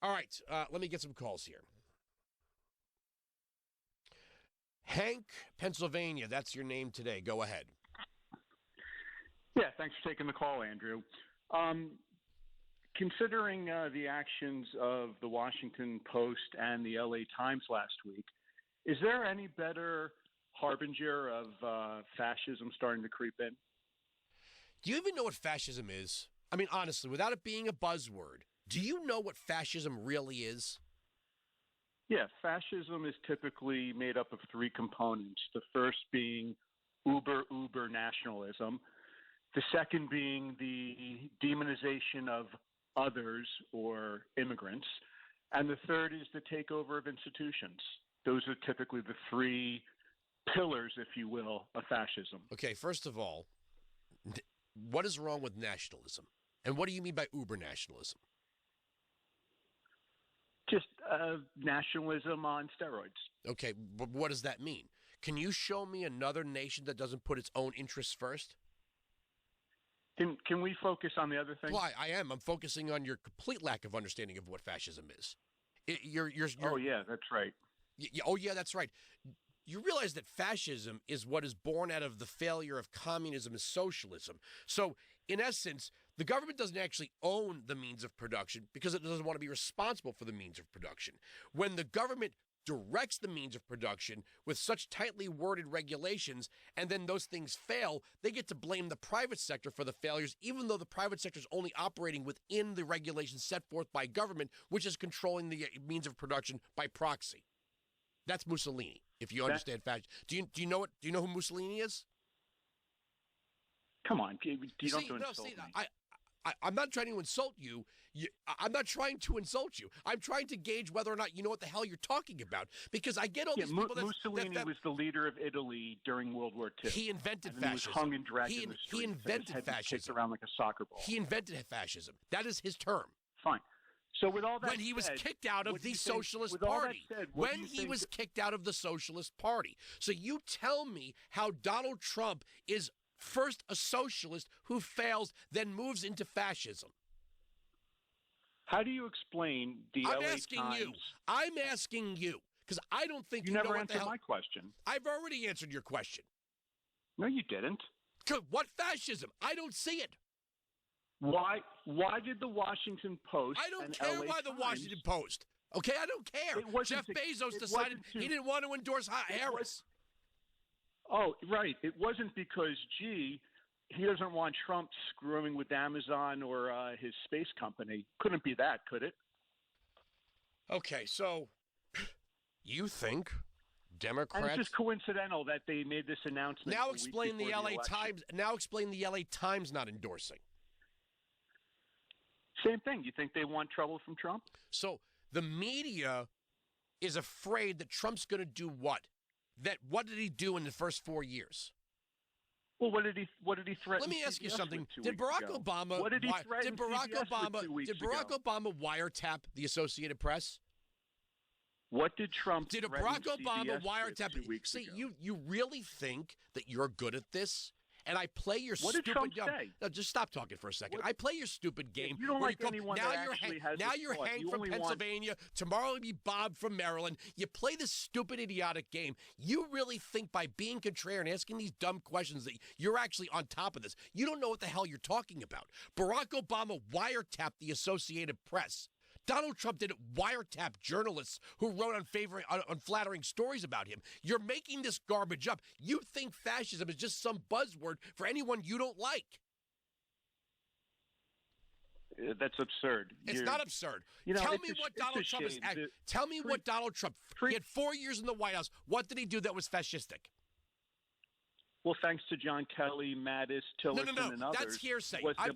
All right, let me get some calls here. Hank, Pennsylvania, that's your name today. Go ahead. Yeah, thanks for taking the call, Andrew. Considering the actions of the Washington Post and the LA Times last week, is there any better harbinger of fascism starting to creep in? Do you even know what fascism is? I mean, honestly, without it being a buzzword, do you know what fascism really is? Yeah, fascism is typically made up of three components. The first being uber nationalism. The second being the demonization of others or immigrants. And the third is the takeover of institutions. Those are typically the three pillars, if you will, of fascism. Okay, first of all, what is wrong with nationalism? And what do you mean by uber nationalism? Just nationalism on steroids. Okay, but what does that mean? Can you show me another nation that doesn't put its own interests first? Can we focus on the other thing? Well, I am. I'm focusing on your complete lack of understanding of what fascism is. You're oh, yeah, that's right. Oh, yeah, that's right. You realize that fascism is what is born out of the failure of communism and socialism. So, in essence, the government doesn't actually own the means of production because it doesn't want to be responsible for the means of production. When the government directs the means of production with such tightly worded regulations, and then those things fail, they get to blame the private sector for the failures, even though the private sector is only operating within the regulations set forth by government, which is controlling the means of production by proxy. That's Mussolini. If you understand fascism, do you know who Mussolini is? Come on, you don't insult me. I'm not trying to insult you. I'm not trying to insult you. I'm trying to gauge whether or not you know what the hell you're talking about. Because I get all these people. Mussolini was the leader of Italy during World War II. He invented fascism. He was hung and dragged in the streets. He invented fascism. Kicked around like a soccer ball. He invented fascism. That is his term. Fine. So with all that when he was kicked out of the Socialist Party. Kicked out of the Socialist Party. So you tell me how Donald Trump is first a socialist who fails, then moves into fascism. How do you explain the LA Times? I'm asking you because I don't think you know never what the hell. answered my question. I've already answered your question. No, you didn't. What fascism? I don't see it. Why did the Washington Post? I don't care why the Washington Post. Okay, I don't care. Jeff Bezos decided he didn't want to endorse Harris. Oh, right. It wasn't because, he doesn't want Trump screwing with Amazon or his space company. Couldn't be that, could it? Okay, so you think Democrats? And it's just coincidental that they made this announcement. Now explain the LA Times. Now explain the LA Times not endorsing. Same thing. You think they want trouble from Trump? So the media is afraid that Trump's going to do what? What did he do in the first 4 years? Well, what did he threaten? Let me ask you something. Did Barack Obama wiretap the Associated Press? What did Trump Did Barack Obama wiretap? See, you really think that you're good at this? And I play your what stupid. Did Trump say? No, just stop talking for a second. I play your stupid game. If you don't like anyone now that actually has now you're Hank from Pennsylvania. Tomorrow it'll be Bob from Maryland. You play this stupid, idiotic game. You really think by being contrary and asking these dumb questions that you're actually on top of this. You don't know what the hell you're talking about. Barack Obama wiretapped the Associated Press. Donald Trump didn't wiretap journalists who wrote unflattering stories about him. You're making this garbage up. You think fascism is just some buzzword for anyone you don't like. That's absurd. It's not absurd. Tell me what Donald Trump is. Tell me what Donald Trump. He had 4 years in the White House. What did he do that was fascistic? Well, thanks to John Kelly, Mattis, Tillerson, and others. That's hearsay. I'm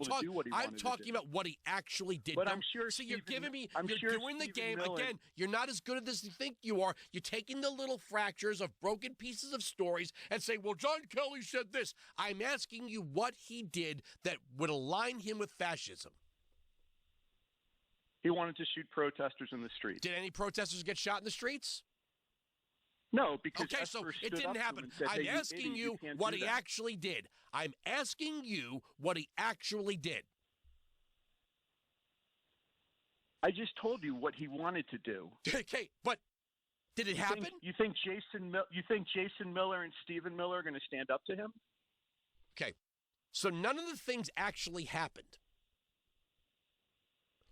talking about what he actually did. But I'm sure. So you're giving me. You're doing the game again. You're not as good at this as you think you are. You're taking the little fractures of broken pieces of stories and saying, "Well, John Kelly said this." I'm asking you what he did that would align him with fascism. He wanted to shoot protesters in the streets. Did any protesters get shot in the streets? No, because okay, so it didn't happen. I'm asking you what he actually did. I'm asking you what he actually did. I just told you what he wanted to do. Okay, but did it happen? You think Jason Miller and Stephen Miller are going to stand up to him? Okay, so none of the things actually happened.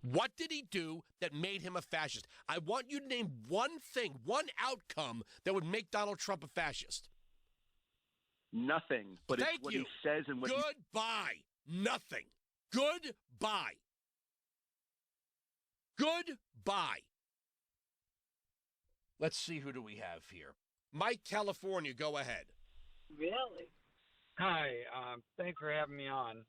What did he do that made him a fascist? I want you to name one thing, one outcome that would make Donald Trump a fascist. Nothing. But Thank it's what you. he says and what Goodbye. Nothing. Goodbye. Goodbye. Let's see, who do we have here? Mike, California, go ahead. Really? Hi. Thanks for having me on.